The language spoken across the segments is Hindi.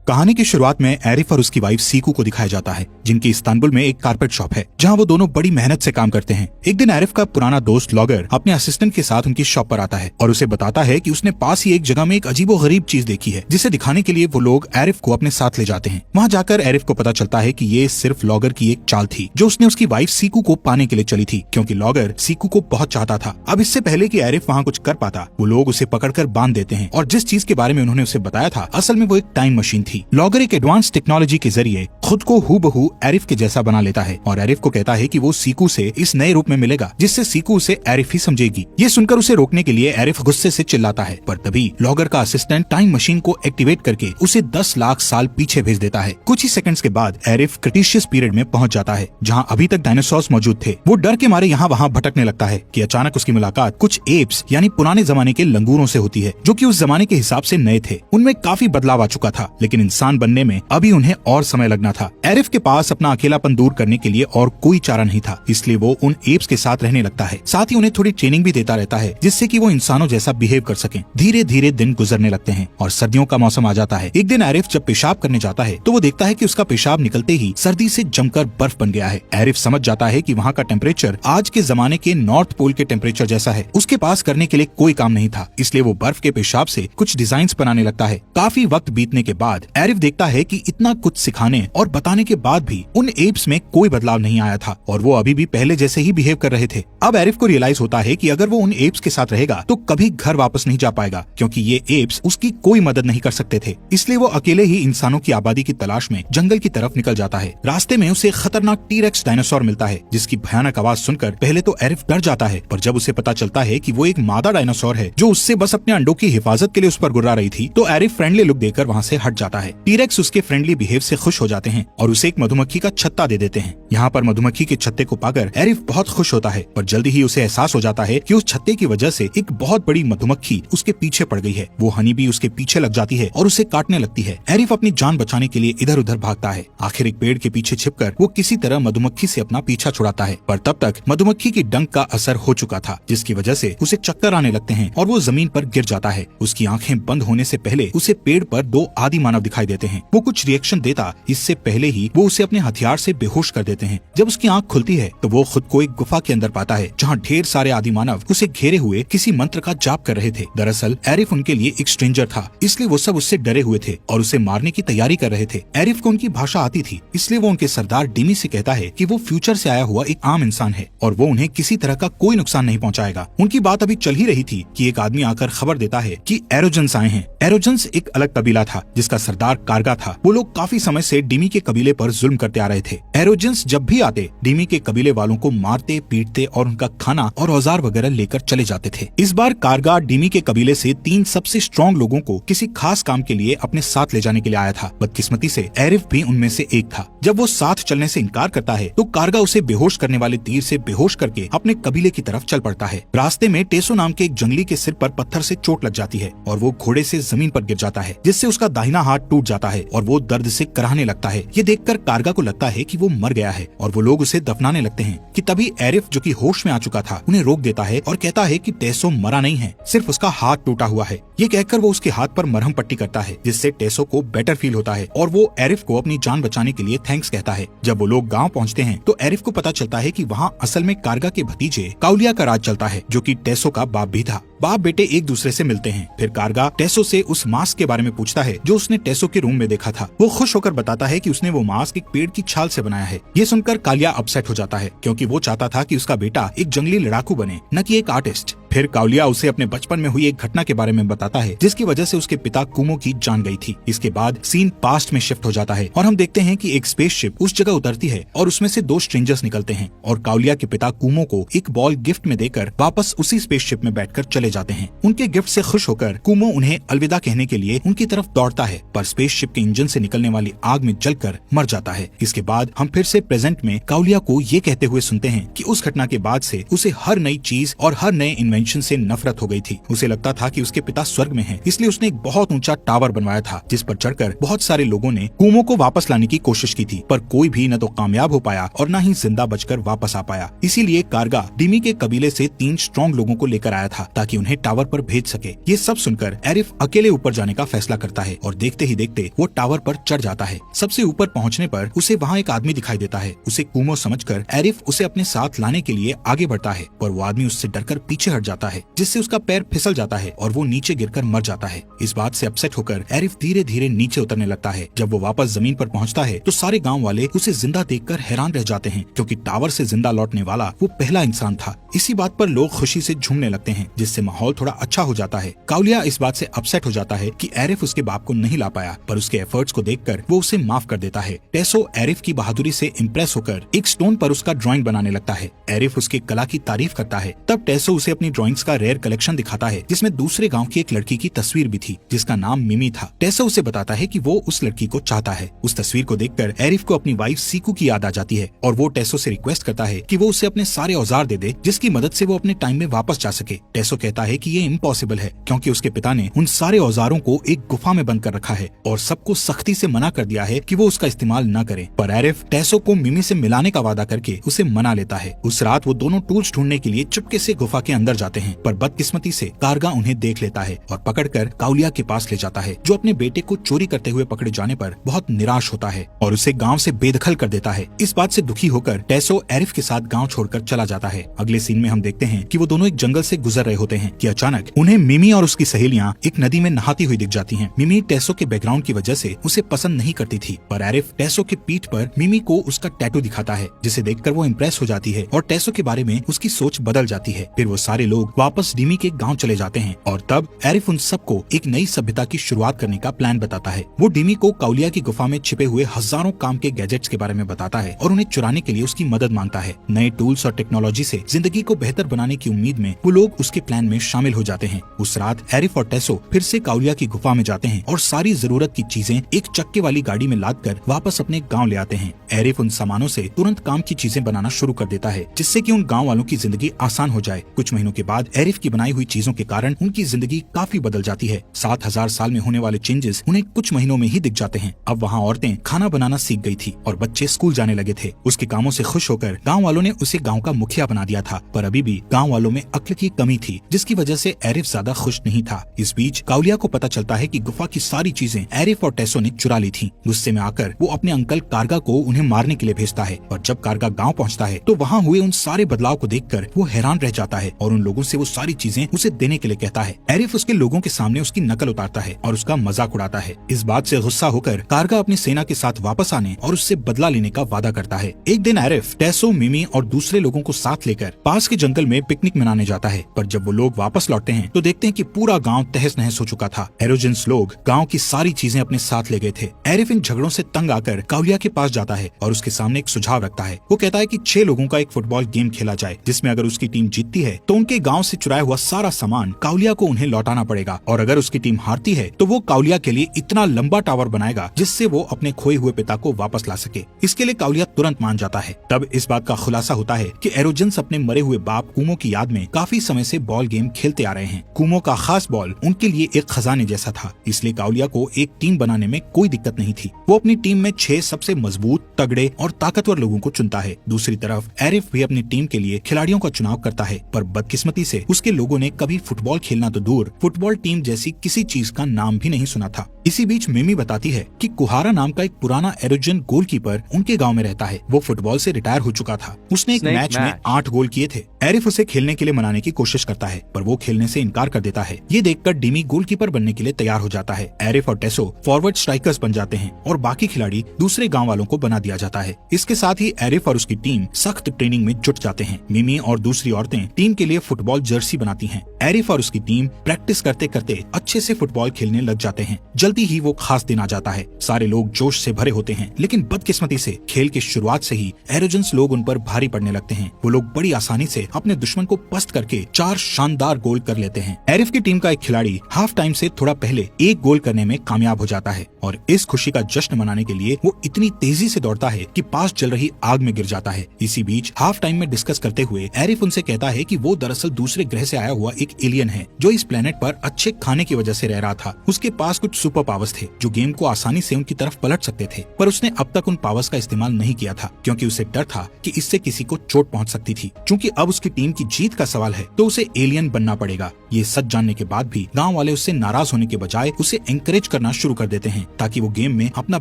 कहानी की शुरुआत में एरिफ और उसकी वाइफ सीकू को दिखाया जाता है, जिनकी इस्तांबुल में एक कारपेट शॉप है, जहां वो दोनों बड़ी मेहनत से काम करते हैं। एक दिन एरिफ का पुराना दोस्त लॉगर अपने असिस्टेंट के साथ उनकी शॉप पर आता है और उसे बताता है कि उसने पास ही एक जगह में एक अजीबोगरीब चीज देखी है, जिसे दिखाने के लिए वो लोग एरिफ को अपने साथ ले जाते हैं। वहाँ जाकर एरिफ को पता चलता है कि ये सिर्फ लॉगर की एक चाल थी, जो उसने उसकी वाइफ सीकू को पाने के लिए चली थी, क्योंकि लॉगर सीकू को बहुत चाहता था। अब इससे पहले कि एरिफ वहाँ कुछ कर पाता, वो लोग उसे पकड़कर बांध देते हैं और जिस चीज के बारे में उन्होंने उसे बताया था, असल में वो एक टाइम मशीन थी। लॉगर एक एडवांस टेक्नोलॉजी के जरिए खुद को हूबहू एरिफ के जैसा बना लेता है और एरिफ को कहता है कि वो सीकू से इस नए रूप में मिलेगा, जिससे सीकू उसे एरिफ ही समझेगी। ये सुनकर उसे रोकने के लिए एरिफ गुस्से से चिल्लाता है, पर तभी लॉगर का असिस्टेंट टाइम मशीन को एक्टिवेट करके उसे 10 लाख साल पीछे भेज देता है। कुछ ही सेकंड्स के बाद एरिफ क्रिटेशियस पीरियड में पहुंच जाता है, जहां अभी तक डायनासोर्स मौजूद थे। वो डर के मारे यहाँ वहाँ भटकने लगता है कि अचानक उसकी मुलाकात कुछ एप्स यानी पुराने जमाने के लंगूरों से होती है, जो कि उस जमाने के हिसाब से नए थे। उनमें काफी बदलाव आ चुका था, लेकिन इंसान बनने में अभी उन्हें और समय लगना था। एरिफ के पास अपना अकेलापन दूर करने के लिए और कोई चारा नहीं था, इसलिए वो उन एप्स के साथ रहने लगता है। साथ ही उन्हें थोड़ी ट्रेनिंग भी देता रहता है, जिससे कि वो इंसानों जैसा बिहेव कर सकें। धीरे धीरे दिन गुजरने लगते हैं और सर्दियों का मौसम आ जाता है। एक दिन एरिफ जब पेशाब करने जाता है तो वो देखता है कि उसका पेशाब निकलते ही सर्दी से जमकर बर्फ बन गया है। एरिफ समझ जाता है कि वहाँ का टेम्परेचर आज के जमाने के नॉर्थ पोल के टेम्परेचर जैसा है। उसके पास करने के लिए कोई काम नहीं था, इसलिए वो बर्फ के पेशाब से कुछ डिजाइन बनाने लगता है। काफी वक्त बीतने के बाद एरिफ देखता है कि इतना कुछ सिखाने और बताने के बाद भी उन एप्स में कोई बदलाव नहीं आया था और वो अभी भी पहले जैसे ही बिहेव कर रहे थे। अब एरिफ को रियलाइज होता है कि अगर वो उन एप्स के साथ रहेगा तो कभी घर वापस नहीं जा पाएगा, क्योंकि ये एप्स उसकी कोई मदद नहीं कर सकते थे। इसलिए वो अकेले ही इंसानों की आबादी की तलाश में जंगल की तरफ निकल जाता है। रास्ते में उसे खतरनाक टी-रेक्स डायनासोर मिलता है, जिसकी भयानक आवाज सुनकर पहले तो एरिफ डर जाता है, पर जब उसे पता चलता है कि वो एक मादा डायनासोर है जो उससे बस अपने अंडों की हिफाजत के लिए उस पर गुर्रा रही थी, तो एरिफ फ्रेंडली लुक देकर वहाँ से हट जाता है। टी-रेक्स उसके फ्रेंडली बिहेव से खुश हो जाते हैं और उसे एक मधुमक्खी का छत्ता दे देते हैं। यहाँ पर मधुमक्खी के छत्ते को पाकर एरिफ बहुत खुश होता है, पर जल्दी ही उसे एहसास हो जाता है कि उस छत्ते की वजह से एक बहुत बड़ी मधुमक्खी उसके पीछे पड़ गई है। वो हनी भी उसके पीछे लग जाती है और उसे काटने लगती है। एरिफ अपनी जान बचाने के लिए इधर उधर भागता है। आखिर एक पेड़ के पीछे छिपकर वो किसी तरह मधुमक्खी से अपना पीछा छुड़ाता है, पर तब तक मधुमक्खी की डंक का असर हो चुका था, जिसकी वजह से उसे चक्कर आने लगते हैं और वो जमीन पर गिर जाता है। उसकी आंखें बंद होने से पहले उसे पेड़ पर 2 आदि मानव दिखाई देते हैं। वो कुछ रिएक्शन देता इससे पहले ही वो उसे अपने हथियार से बेहोश कर देते हैं। जब उसकी आंख खुलती है तो वो खुद को एक गुफा के अंदर पाता है, जहाँ ढेर सारे आदि मानव उसे घेरे हुए किसी मंत्र का जाप कर रहे थे। दरअसल एरिफ उनके लिए एक स्ट्रेंजर था, इसलिए वो सब उससे डरे हुए थे और उसे मारने की तैयारी कर रहे थे। एरिफ को उनकी भाषा आती थी, इसलिए वो उनके सरदार डिमी से कहता है कि वो फ्यूचर से आया हुआ एक आम इंसान है और वो उन्हें किसी तरह का कोई नुकसान नहीं पहुंचाएगा। उनकी बात अभी चल ही रही थी कि एक आदमी आकर खबर देता है कि एरोजेंस आए हैं। एरोजेंस एक अलग कबीला था, जिसका सरदार कारगा था। वो लोग काफी समय से डिमी के कबीले पर जुल्म करते आ रहे थे। एरोजेंस जब भी आते डिमी के कबीले वालों को मारते पीटते और उनका खाना और औजार वगैरह लेकर चले जाते थे। इस बार कारगा डिमी के कबीले से 3 सबसे स्ट्रॉन्ग लोगों को किसी खास काम के लिए अपने साथ ले जाने के लिए आया था। बदकिस्मती से एरिफ भी उनमें से एक था। जब वो साथ चलने से इनकार करता है तो कारगा उसे बेहोश करने वाले तीर से बेहोश करके अपने कबीले की तरफ चल पड़ता है। रास्ते में टेसो नाम के एक जंगली के सिर पर पत्थर से चोट लग जाती है और वो घोड़े से जमीन पर गिर जाता है, जिससे उसका दाहिना हाथ टूट जाता है और वो दर्द से कराहने लगता है। ये देखकर कारगा को लगता है कि वो मर गया है और वो लोग उसे दफनाने लगते हैं कि तभी एरिफ, जो कि होश में आ चुका था, उन्हें रोक देता है और कहता है कि टेसो मरा नहीं है, सिर्फ उसका हाथ टूटा हुआ है। ये कहकर वो उसके हाथ पर मरहम पट्टी करता है, जिससे टेसो को बेटर फील होता है और वो एरिफ को अपनी जान बचाने के लिए थैंक्स कहता है। जब वो लोग गांव पहुंचते हैं तो एरिफ को पता चलता है कि वहाँ असल में कारगा के भतीजे काउलिया का राज चलता है, जो कि टेसो का बाप भी था। बाप बेटे एक दूसरे से मिलते हैं। फिर कारगा टेसो से उस मास्क के बारे में पूछता है जो उसने टेसो के रूम में देखा था। वो खुश होकर बताता है कि उसने वो मास्क एक पेड़ की छाल से बनाया है। ये सुनकर कालिया अपसेट हो जाता है, क्योंकि वो चाहता था कि उसका बेटा एक जंगली लड़ाकू बने, न कि एक आर्टिस्ट। फिर काउलिया उसे अपने बचपन में हुई एक घटना के बारे में बताता है, जिसकी वजह से उसके पिता कुमो की जान गई थी। इसके बाद सीन पास्ट में शिफ्ट हो जाता है और हम देखते हैं कि एक स्पेसशिप उस जगह उतरती है और उसमें से 2 स्ट्रेंजर्स निकलते हैं और काउलिया के पिता कुमो को एक बॉल गिफ्ट में देकर वापस उसी स्पेसशिप में बैठकर चले जाते हैं। उनके गिफ्ट से खुश होकर कुमो उन्हें अलविदा कहने के लिए उनकी तरफ दौड़ता है, पर स्पेसशिप के इंजन से निकलने वाली आग में जलकर मर जाता है। इसके बाद हम फिर से प्रेजेंट में काउलिया को ये कहते हुए सुनते हैं कि उस घटना के बाद से उसे हर नई चीज और हर नए इन्वेंशन इन्वेंशन से नफरत हो गई थी। उसे लगता था कि उसके पिता स्वर्ग में हैं, इसलिए उसने एक बहुत ऊंचा टावर बनवाया था जिस पर चढ़कर बहुत सारे लोगों ने कुमो को वापस लाने की कोशिश की थी, पर कोई भी न तो कामयाब हो पाया और न ही जिंदा बचकर वापस आ पाया। इसीलिए कारगा डिमी के कबीले से 3 स्ट्रॉन्ग लोगों को लेकर आया था ताकि उन्हें टावर पर भेज सके। ये सब सुनकर एरिफ अकेले ऊपर जाने का फैसला करता है और देखते ही देखते वो टावर पर चढ़ जाता है। सबसे ऊपर पहुंचने पर उसे वहाँ एक आदमी दिखाई देता है। उसे कुमो समझकर एरिफ उसे अपने साथ लाने के लिए आगे बढ़ता है, पर वो आदमी उससे डरकर पीछे हट जाता है, जिससे उसका पैर फिसल जाता है और वो नीचे गिरकर मर जाता है। इस बात से अपसेट होकर एरिफ धीरे धीरे नीचे उतरने लगता है। जब वो वापस जमीन पर पहुंचता है तो सारे गांव वाले उसे जिंदा देखकर हैरान रह जाते हैं, क्योंकि टावर से जिंदा लौटने वाला वो पहला इंसान था। इसी बात पर लोग खुशी से झूमने लगते हैं, जिससे माहौल थोड़ा अच्छा हो जाता है। काउलिया इस बात से अपसेट हो जाता है कि एरिफ उसके बाप को नहीं ला पाया, पर उसके एफर्ट्स को देखकर वो उसे माफ कर देता है। टेसो एरिफ की बहादुरी से इम्प्रेस होकर एक स्टोन पर उसका ड्राइंग बनाने लगता है। एरिफ उसकी कला की तारीफ करता है। तब टेसो उसे अपनी ड्राइंग्स का रेयर कलेक्शन दिखाता है, जिसमें दूसरे गांव की एक लड़की की तस्वीर भी थी, जिसका नाम मिमी था। टेसो उसे बताता है कि वो उस लड़की को चाहता है। उस तस्वीर को देखकर एरिफ को अपनी वाइफ सीकू की याद आ जाती है और वो टेसो से रिक्वेस्ट करता है कि वो उसे अपने सारे औजार दे दे, जिसकी मदद से वो अपने टाइम में वापस जा सके। टेसो कहता है कि ये इम्पॉसिबल है, क्योंकि उसके पिता ने उन सारे औजारों को एक गुफा में बंद कर रखा है और सबको सख्ती से मना कर दिया है कि वो उसका इस्तेमाल न करे। पर एरिफ टेसो को मिमी से मिलाने का वादा करके उसे मना लेता है। उस रात वो दोनों टूल्स ढूंढने के लिए चुपके से गुफा के अंदर जाते हैं, पर बदकिस्मती से कारगा उन्हें देख लेता है और पकड़कर काउलिया के पास ले जाता है, जो अपने बेटे को चोरी करते हुए पकड़े जाने पर बहुत निराश होता है और उसे गांव से बेदखल कर देता है। इस बात से दुखी होकर टेसो एरिफ के साथ गांव छोड़कर चला जाता है। अगले सीन में हम देखते हैं कि वो दोनों एक जंगल से गुजर रहे होते हैं कि अचानक उन्हें मिमी और उसकी सहेलियां एक नदी में नहाती हुई दिख जाती हैं। मिमी टेसो के बैकग्राउंड की वजह से उसे पसंद नहीं करती थी, पर एरिफ टेसो के पीठ पर मिमी को उसका टैटू दिखाता है, जिसे देखकर वो इम्प्रेस हो जाती है और टेसो के बारे में उसकी सोच बदल जाती है। फिर वो सारे लोग वापस डिमी के गांव चले जाते हैं और तब एरिफ उन सबको एक नई सभ्यता की शुरुआत करने का प्लान बताता है। वो डिमी को काउलिया की गुफा में छिपे हुए हजारों काम के गैजेट्स के बारे में बताता है और उन्हें चुराने के लिए उसकी मदद मांगता है। नए टूल्स और टेक्नोलॉजी से जिंदगी को बेहतर बनाने की उम्मीद में वो लोग उसके प्लान में शामिल हो जाते हैं। उस रात एरिफ और टेसो फिर से काउलिया की गुफा में जाते हैं और सारी जरूरत की चीजें एक चक्के वाली गाड़ी में लादकर वापस अपने गाँव ले आते हैं। एरिफ उन सामानों से तुरंत काम की चीजें बनाना शुरू कर देता है, जिससे कि उन गांव वालों की जिंदगी आसान हो जाए। कुछ महीनों के बाद एरिफ की बनाई हुई चीजों के कारण उनकी जिंदगी काफी बदल जाती है। 7000 साल में होने वाले चेंजेस उन्हें कुछ महीनों में ही दिख जाते हैं। अब वहाँ औरतें खाना बनाना सीख गई थी और बच्चे स्कूल जाने लगे थे। उसके कामों से खुश होकर गाँव वालों ने उसे गाँव का मुखिया बना दिया था, पर अभी भी गाँव वालों में अक्ल की कमी थी, जिसकी वजह से एरिफ ज्यादा खुश नहीं था। इस बीच काउलिया को पता चलता है कि गुफा की सारी चीजें एरिफ और टेसो ने चुरा ली थी। गुस्से में आकर वो अपने अंकल कारगा को उन्हें मारने के लिए भेजता है और जब कारगा गांव पहुंचता है तो वहां हुए उन सारे बदलाव को देखकर वो हैरान रह जाता है और उन लोगों से वो सारी चीजें उसे देने के लिए कहता है। एरिफ उसके लोगों के सामने उसकी नकल उतारता है और उसका मजाक उड़ाता है। इस बात से गुस्सा होकर कारगा अपनी सेना के साथ वापस आने और उससे बदला लेने का वादा करता है। एक दिन एरिफ टेसो, मिमी और दूसरे लोगों को साथ लेकर पास के जंगल में पिकनिक मनाने जाता है, पर जब वो लोग वापस लौटते हैं तो देखते हैं कि पूरा गाँव तहस नहस हो चुका था। एरोजेंस लोग गाँव की सारी चीजें अपने साथ ले गए थे। एरिफ इन झगड़ों से तंग आकर काउलिया के पास जाता है और उसके सामने एक सुझाव रखता है। वो कहता है कि 6 लोगों का एक फुटबॉल गेम खेला जाए, जिसमें अगर उसकी टीम जीतती है तो उनके गांव से चुराया हुआ सारा सामान काउलिया को उन्हें लौटाना पड़ेगा, और अगर उसकी टीम हारती है तो वो काउलिया के लिए इतना लंबा टावर बनाएगा जिससे वो अपने खोए हुए पिता को वापस ला सके। इसके लिए काउलिया तुरंत मान जाता है। तब इस बात का खुलासा होता है कि एरोजेंस अपने मरे हुए बाप कुमो की याद में काफी समय से बॉल गेम खेलते आ रहे हैं। कुमो का खास बॉल उनके लिए एक खजाने जैसा था, इसलिए काउलिया को एक टीम बनाने में कोई दिक्कत नहीं थी। वो अपनी टीम में 6 सबसे मजबूत, तगड़े और ताकतवर लोगों को चुनता है। दूसरी तरफ एरिफ भी अपनी टीम के लिए खिलाड़ियों का चुनाव करता है, पर बदकिस्मती से उसके लोगों ने कभी फुटबॉल खेलना तो दूर, फुटबॉल टीम जैसी किसी चीज का नाम भी नहीं सुना था। इसी बीच मिमी बताती है कि कुहारा नाम का एक पुराना एरोजन गोलकीपर उनके गांव में रहता है। वो फुटबॉल से रिटायर हो चुका था। उसने एक मैच में 8 गोल किए थे। एरिफ उसे खेलने के लिए मनाने की कोशिश करता है, पर वो खेलने से इनकार कर देता है। ये देखकर डिमी गोलकीपर बनने के लिए तैयार हो जाता है। एरिफ और टेसो फॉरवर्ड स्ट्राइकर्स बन जाते हैं और बाकी खिलाड़ी दूसरे गाँव वालों को बना दिया जाता है। इसके साथ ही एरिफ और उसकी टीम सख्त ट्रेनिंग में जुट जाते हैं। मिमी और दूसरी औरतें टीम के लिए फुटबॉल जर्सी बनाती हैं। एरिफ और उसकी टीम प्रैक्टिस करते करते अच्छे से फुटबॉल खेलने लग जाते हैं। जल्दी ही वो खास दिन आ जाता है। सारे लोग जोश से भरे होते हैं, लेकिन बदकिस्मती से खेल की शुरुआत से ही एरोजेंस लोग उन पर भारी पड़ने लगते हैं। वो लोग बड़ी आसानी से अपने दुश्मन को पस्त करके 4 शानदार गोल कर लेते हैं। एरिफ की टीम का एक खिलाड़ी हाफ टाइम से थोड़ा पहले 1 गोल करने में कामयाब हो जाता है और इस खुशी का जश्न मनाने के लिए वो इतनी तेजी से दौड़ता है कि पास चल रही आग में गिर जाता है। इसी बीच हाफ टाइम में डिस्कस करते हुए एरिफ उनसे कहता है कि वो दरअसल दूसरे ग्रह से आया हुआ एक एलियन है जो इस प्लेनेट पर अच्छे खाने की वजह से रह रहा था। उसके पास कुछ सुपर पावर्स थे जो गेम को आसानी से उनकी तरफ पलट सकते थे, पर उसने अब तक उन पावर्स का इस्तेमाल नहीं किया था क्योंकि उसे डर था कि इससे किसी को चोट पहुंच सकती थी। चूंकि अब उसकी टीम की जीत का सवाल है तो उसे एलियन बनना पड़ेगा। ये सच जानने के बाद भी गाँव वाले उससे नाराज होने के बजाय उसे एंकरेज करना शुरू कर देते हैं ताकि वो गेम में अपना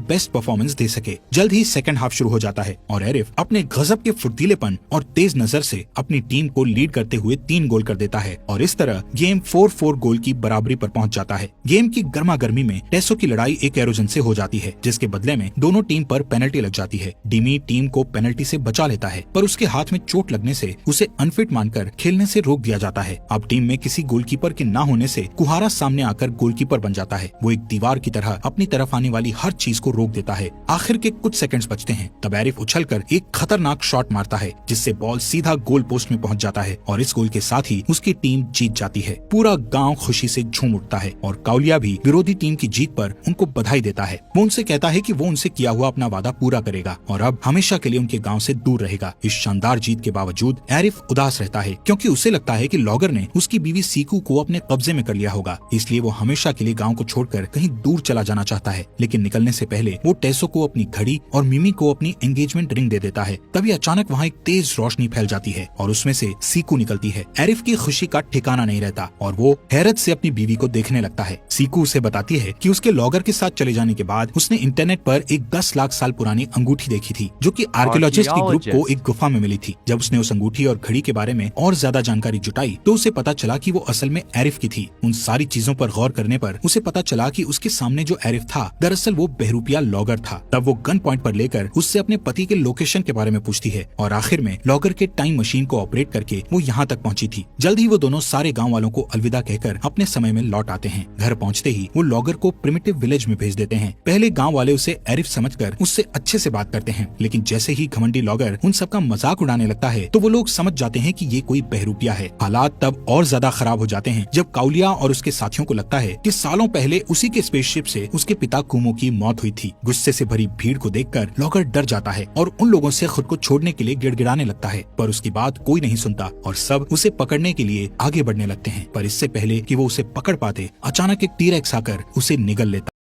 बेस्ट परफॉर्मेंस दे सके। जल्द ही सेकंड हाफ शुरू हो जाता है और एरिफ अपने गजब के फुर्तीलेपन और तेज नजर से अपनी टीम को लीड करते हुए 3 गोल कर देता है और इस तरह गेम 4-4 गोल की बराबरी पर पहुंच जाता है। गेम की गर्मा गर्मी में टेसो की लड़ाई एक एरोजन से हो जाती है जिसके बदले में दोनों टीम पर पेनल्टी लग जाती है। डिमी टीम को पेनल्टी से बचा लेता है पर उसके हाथ में चोट लगने से उसे अनफिट मानकर खेलने से रोक दिया जाता है। अब टीम में किसी गोलकीपर के न होने से कुहारा सामने आकर गोलकीपर बन जाता है। वो एक दीवार की तरह अपनी तरफ आने वाली हर चीज को रोक देता है। आखिर के कुछ सेकंड्स बचते हैं तब एरिफ उछलकर एक खतरनाक शॉट मारता है जिससे बॉल सीधा गोल पोस्ट में पहुंच जाता है और इस गोल के साथ ही उसकी टीम जीत जाती है। पूरा गांव खुशी से झूम उठता है और काउलिया भी विरोधी टीम की जीत पर उनको बधाई देता है। वो उनसे कहता है कि वो उनसे किया हुआ अपना वादा पूरा करेगा और अब हमेशा के लिए उनके गांव से दूर रहेगा। इस शानदार जीत के बावजूद एरिफ उदास रहता है क्योंकि उसे लगता है कि लॉगर ने उसकी बीवी सीकू को अपने कब्जे में कर लिया होगा, इसलिए वो हमेशा के लिए गाँव को छोड़कर कहीं दूर चला जाना चाहता है। लेकिन निकलने से पहले वो टेसो को अपनी घड़ी और मिमी को अपनी एंगेजमेंट रिंग दे देता है। तभी अचानक वहाँ एक तेज रोशनी फैल जाती है और उसमें से सीकू निकलती है। एरिफ की खुशी का ठिकाना नहीं रहता और वो हैरत से अपनी बीवी को देखने लगता है। सीकू उसे बताती है कि उसके लॉगर के साथ चले जाने के बाद उसने इंटरनेट पर एक 10 लाख साल पुरानी अंगूठी देखी थी जो कि आर्कियोलॉजिस्ट की ग्रुप को एक गुफा में मिली थी। जब उसने उस अंगूठी और घड़ी के बारे में और ज्यादा जानकारी जुटाई तो उसे पता चला कि वो असल में एरिफ की थी। उन सारी चीजों पर गौर करने पर उसे पता चला कि उसके सामने जो एरिफ था दरअसल वो बहरूपिया लॉगर था। तब वो गन पॉइंट पर लेकर उससे अपने पति के लोकेशन के बारे में पूछती है और आखिर में लॉगर के टाइम मशीन को ऑपरेट करके वो यहाँ तक पहुँची थी। जल्द ही वो दोनों सारे गाँव वालों को अलविदा कहकर अपने समय में लौट आते हैं। घर पहुँचते ही वो लॉगर को प्रिमिटिव विलेज में भेज देते हैं। पहले गाँव वाले उसे एरिफ समझकर उससे अच्छे से बात करते हैं, लेकिन जैसे ही घमंडी लॉगर उन सबका मजाक उड़ाने लगता है तो वो लोग समझ जाते हैं कि ये कोई बहरूपिया है। हालात तब और ज्यादा खराब हो जाते हैं जब काउलिया और उसके साथियों को लगता है कि सालों पहले उसी के स्पेसशिप से उसके पिता कुमो की मौत हुई थी। गुस्से से भरी भीड़ को देखकर लॉगर डर जाता है और उन लोगों से खुद को छोड़ने के लिए गिड़गिड़ाने लगता है, पर उसकी बात कोई नहीं सुनता और सब उसे पकड़ने के लिए आगे बढ़ने लगते हैं। पर इससे पहले कि वो उसे पकड़ पाते अचानक एक टी-रेक्स आकर उसे निगल लेता